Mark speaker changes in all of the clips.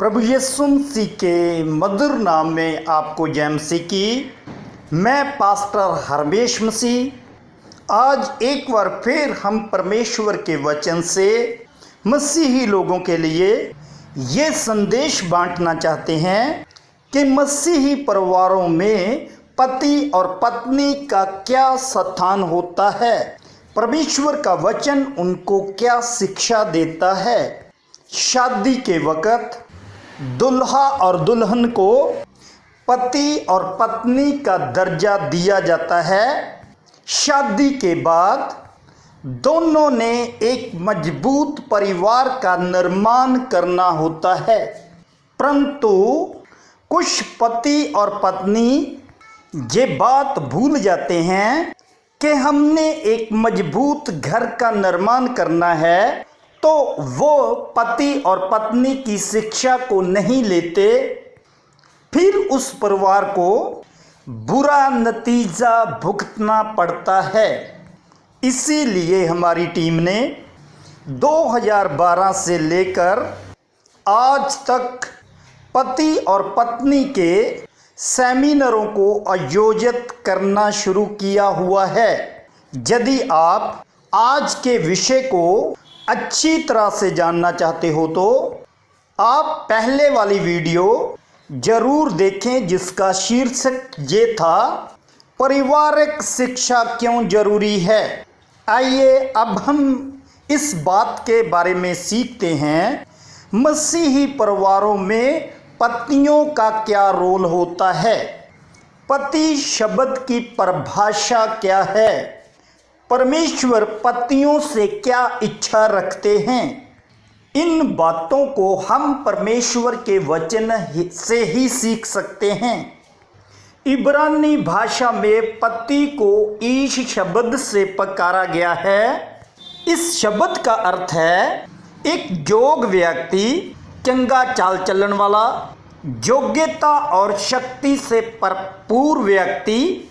Speaker 1: प्रभु यीशु मसीह के मधुर नाम में आपको जय मसीह की। मैं पास्टर हरमेश मसीह आज एक बार फिर हम परमेश्वर के वचन से मसीही लोगों के लिए ये संदेश बांटना चाहते हैं कि मसीही परिवारों में पति और पत्नी का क्या स्थान होता है, परमेश्वर का वचन उनको क्या शिक्षा देता है। शादी के वक़्त दुल्हा और दुल्हन को पति और पत्नी का दर्जा दिया जाता है। शादी के बाद दोनों ने एक मजबूत परिवार का निर्माण करना होता है, परंतु कुछ पति और पत्नी ये बात भूल जाते हैं कि हमने एक मजबूत घर का निर्माण करना है, तो वो पति और पत्नी की शिक्षा को नहीं लेते, फिर उस परिवार को बुरा नतीजा भुगतना पड़ता है। इसीलिए हमारी टीम ने 2012 से लेकर आज तक पति और पत्नी के सेमिनारों को आयोजित करना शुरू किया हुआ है। यदि आप आज के विषय को अच्छी तरह से जानना चाहते हो तो आप पहले वाली वीडियो जरूर देखें, जिसका शीर्षक ये था पारिवारिक शिक्षा क्यों जरूरी है। आइए अब हम इस बात के बारे में सीखते हैं, मसीही परिवारों में पत्नियों का क्या रोल होता है, पति शब्द की परिभाषा क्या है, परमेश्वर पतियों से क्या इच्छा रखते हैं। इन बातों को हम परमेश्वर के वचन से ही सीख सकते हैं। इब्रानी भाषा में पति को ईश शब्द से पुकारा गया है। इस शब्द का अर्थ है एक योग्य व्यक्ति, चंगा चाल चलन वाला, योग्यता और शक्ति से भरपूर व्यक्ति,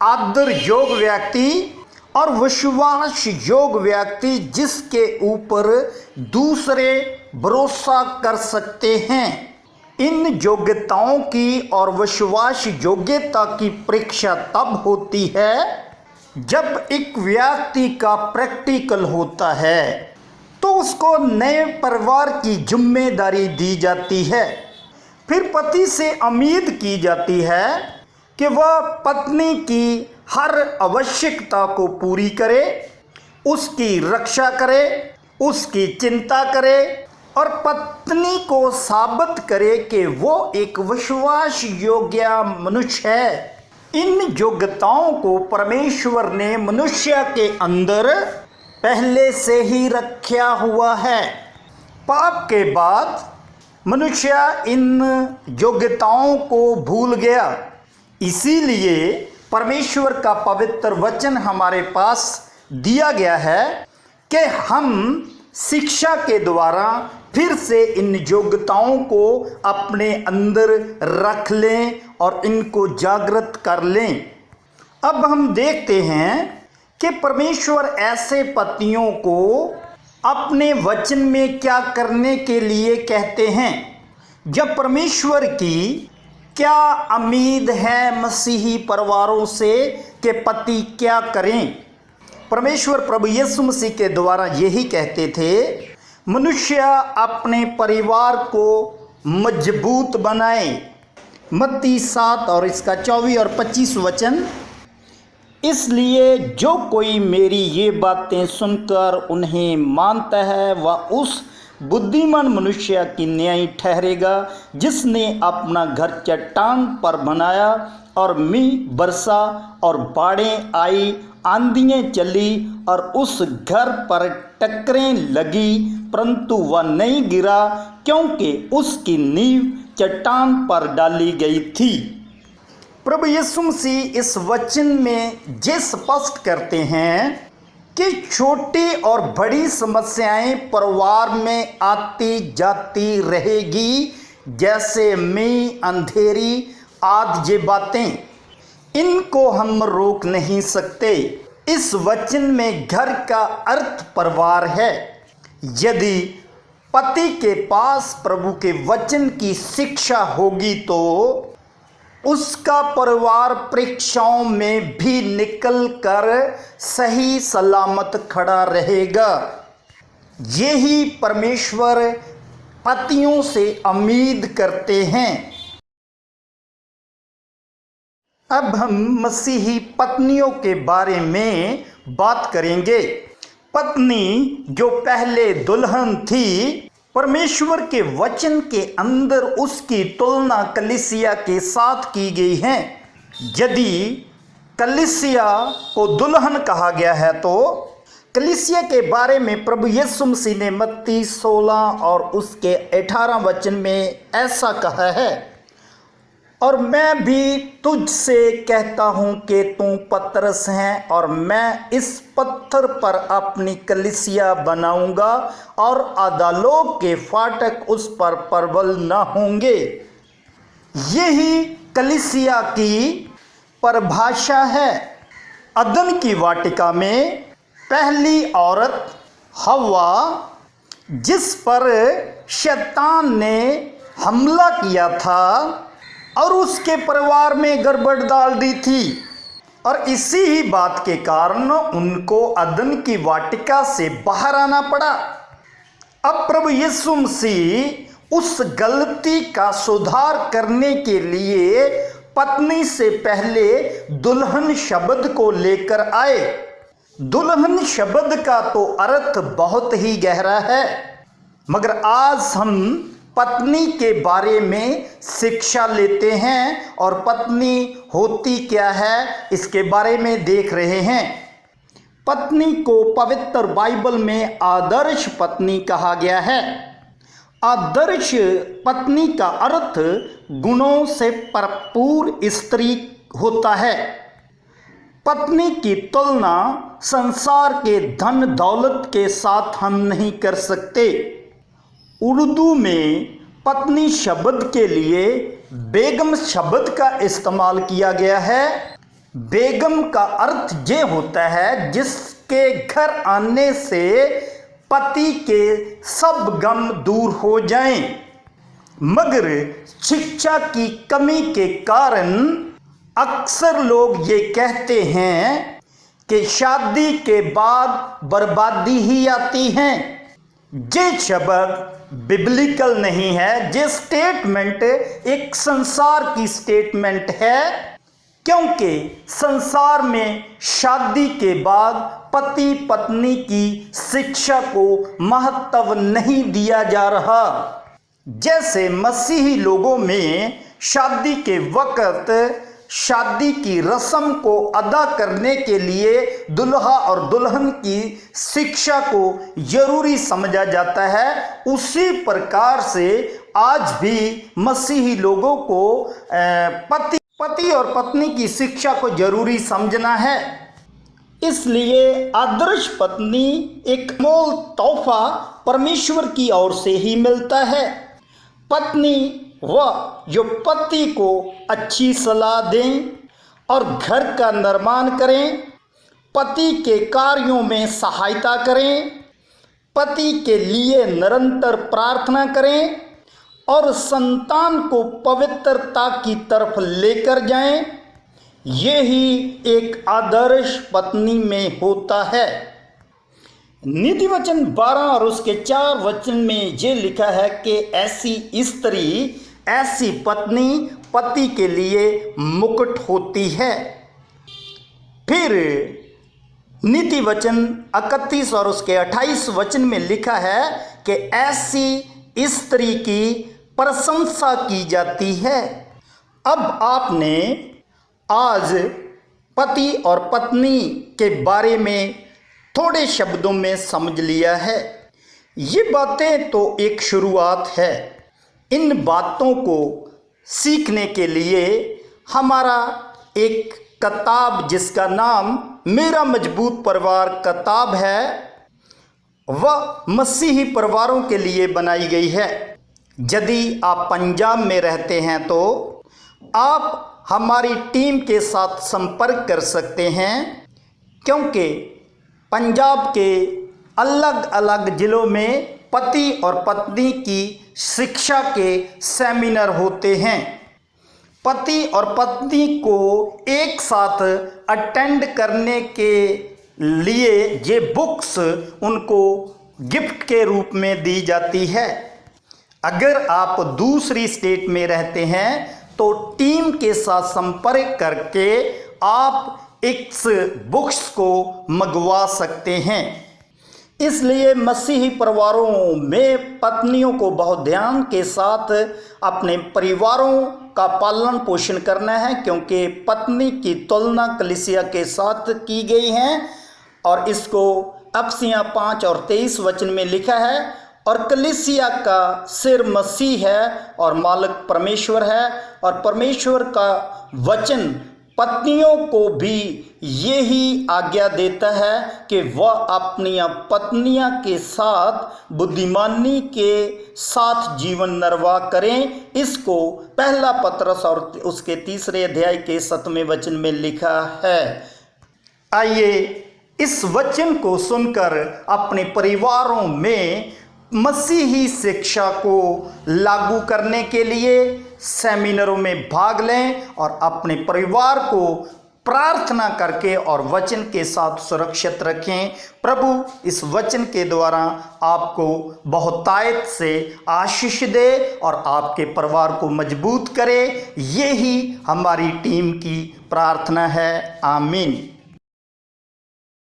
Speaker 1: आदर योग्य व्यक्ति और विश्वास योग्य व्यक्ति, जिसके ऊपर दूसरे भरोसा कर सकते हैं। इन योग्यताओं की और विश्वास योग्यता की परीक्षा तब होती है जब एक व्यक्ति का प्रैक्टिकल होता है, तो उसको नए परिवार की जिम्मेदारी दी जाती है। फिर पति से उम्मीद की जाती है कि वह पत्नी की हर आवश्यकता को पूरी करे, उसकी रक्षा करे, उसकी चिंता करे और पत्नी को साबित करे कि वो एक विश्वास योग्य मनुष्य है। इन योग्यताओं को परमेश्वर ने मनुष्य के अंदर पहले से ही रखा हुआ है। पाप के बाद मनुष्य इन योग्यताओं को भूल गया, इसीलिए परमेश्वर का पवित्र वचन हमारे पास दिया गया है कि हम शिक्षा के द्वारा फिर से इन योग्यताओं को अपने अंदर रख लें और इनको जागृत कर लें। अब हम देखते हैं कि परमेश्वर ऐसे पतियों को अपने वचन में क्या करने के लिए कहते हैं। जब परमेश्वर की क्या उम्मीद है मसीही परिवारों से कि पति क्या करें। परमेश्वर प्रभु यीशु मसीह के द्वारा यही कहते थे, मनुष्य अपने परिवार को मजबूत बनाए। मत्ती 7 और इसका 24 और 25 वचन, इसलिए जो कोई मेरी ये बातें सुनकर उन्हें मानता है वह उस बुद्धिमान मनुष्य की न्याय ठहरेगा, जिसने अपना घर चट्टान पर बनाया और मींह बरसा और बाढ़ें आई, आंधियाँ चली और उस घर पर टक्करें लगी, परंतु वह नहीं गिरा क्योंकि उसकी नींव चट्टान पर डाली गई थी। प्रभु यीशु मसीह इस वचन में ये स्पष्ट करते हैं कि छोटी और बड़ी समस्याएं परिवार में आती जाती रहेगी, जैसे मींह, अंधेरी आदि ये बातें, इनको हम रोक नहीं सकते। इस वचन में घर का अर्थ परिवार है। यदि पति के पास प्रभु के वचन की शिक्षा होगी तो उसका परिवार परीक्षाओं में भी निकल कर सही सलामत खड़ा रहेगा। यही परमेश्वर पतियों से उम्मीद करते हैं। अब हम मसीही पत्नियों के बारे में बात करेंगे। पत्नी जो पहले दुल्हन थी, परमेश्वर के वचन के अंदर उसकी तुलना कलीसिया के साथ की गई है। यदि कलीसिया को दुल्हन कहा गया है तो कलीसिया के बारे में प्रभु यीशु मसीह ने मत्ती 16 और उसके 18 वचन में ऐसा कहा है, और मैं भी तुझसे कहता हूँ कि तू पतरस है और मैं इस पत्थर पर अपनी कलीसिया बनाऊंगा और अधोलोक के फाटक उस पर प्रबल न होंगे। यही कलीसिया की परिभाषा है। अदन की वाटिका में पहली औरत हव्वा, जिस पर शैतान ने हमला किया था और उसके परिवार में गड़बड़ डाल दी थी, और इसी ही बात के कारण उनको अदन की वाटिका से बाहर आना पड़ा। अब प्रभु यीशु मसीह उस गलती का सुधार करने के लिए पत्नी से पहले दुल्हन शब्द को लेकर आए। दुल्हन शब्द का तो अर्थ बहुत ही गहरा है, मगर आज हम पत्नी के बारे में शिक्षा लेते हैं और पत्नी होती क्या है इसके बारे में देख रहे हैं। पत्नी को पवित्र बाइबल में आदर्श पत्नी कहा गया है। आदर्श पत्नी का अर्थ गुणों से भरपूर स्त्री होता है। पत्नी की तुलना संसार के धन दौलत के साथ हम नहीं कर सकते। उर्दू में पत्नी शब्द के लिए बेगम शब्द का इस्तेमाल किया गया है। बेगम का अर्थ ये होता है जिसके घर आने से पति के सब गम दूर हो जाएं। मगर शिक्षा की कमी के कारण अक्सर लोग ये कहते हैं कि शादी के बाद बर्बादी ही आती है। ये शब्द बिब्लिकल नहीं है। ये स्टेटमेंट एक संसार की स्टेटमेंट है, क्योंकि संसार में शादी के बाद पति पत्नी की शिक्षा को महत्व नहीं दिया जा रहा। जैसे मसीही लोगों में शादी के वक्त शादी की रस्म को अदा करने के लिए दुल्हा और दुल्हन की शिक्षा को जरूरी समझा जाता है, उसी प्रकार से आज भी मसीही लोगों को पति और पत्नी की शिक्षा को जरूरी समझना है। इसलिए आदर्श पत्नी एक अनमोल तोहफा परमेश्वर की ओर से ही मिलता है। पत्नी वह जो पति को अच्छी सलाह दें और घर का निर्माण करें, पति के कार्यों में सहायता करें, पति के लिए निरंतर प्रार्थना करें और संतान को पवित्रता की तरफ लेकर जाएं, यही एक आदर्श पत्नी में होता है। नीति वचन 12 और उसके 4 वचन में ये लिखा है कि ऐसी स्त्री, ऐसी पत्नी पति के लिए मुकुट होती है। फिर नीति वचन 31 और उसके 28 वचन में लिखा है कि ऐसी स्त्री की प्रशंसा की जाती है। अब आपने आज पति और पत्नी के बारे में थोड़े शब्दों में समझ लिया है। ये बातें तो एक शुरुआत है। इन बातों को सीखने के लिए हमारा एक किताब जिसका नाम मेरा मजबूत परिवार किताब है, वह मसीही परिवारों के लिए बनाई गई है। यदि आप पंजाब में रहते हैं तो आप हमारी टीम के साथ संपर्क कर सकते हैं, क्योंकि पंजाब के अलग अलग ज़िलों में पति और पत्नी की शिक्षा के सेमिनार होते हैं। पति और पत्नी को एक साथ अटेंड करने के लिए ये बुक्स उनको गिफ्ट के रूप में दी जाती है। अगर आप दूसरी स्टेट में रहते हैं तो टीम के साथ संपर्क करके आप इस बुक्स को मंगवा सकते हैं। इसलिए मसीही परिवारों में पत्नियों को बहुत ध्यान के साथ अपने परिवारों का पालन पोषण करना है, क्योंकि पत्नी की तुलना कलीसिया के साथ की गई है और इसको अफसियाँ 5 और 23 वचन में लिखा है। और कलीसिया का सिर मसीह है और मालिक परमेश्वर है, और परमेश्वर का वचन पत्नियों को भी यही आज्ञा देता है कि वह अपनी पत्नियां के साथ बुद्धिमानी के साथ जीवन निर्वाह करें। इसको पहला पतरस और उसके 3 अध्याय के 7वें वचन में लिखा है। आइए इस वचन को सुनकर अपने परिवारों में मसीही शिक्षा को लागू करने के लिए सेमिनारों में भाग लें और अपने परिवार को प्रार्थना करके और वचन के साथ सुरक्षित रखें। प्रभु इस वचन के द्वारा आपको बहुतायत से आशीष दे और आपके परिवार को मजबूत करे। यही हमारी टीम की प्रार्थना है। आमीन।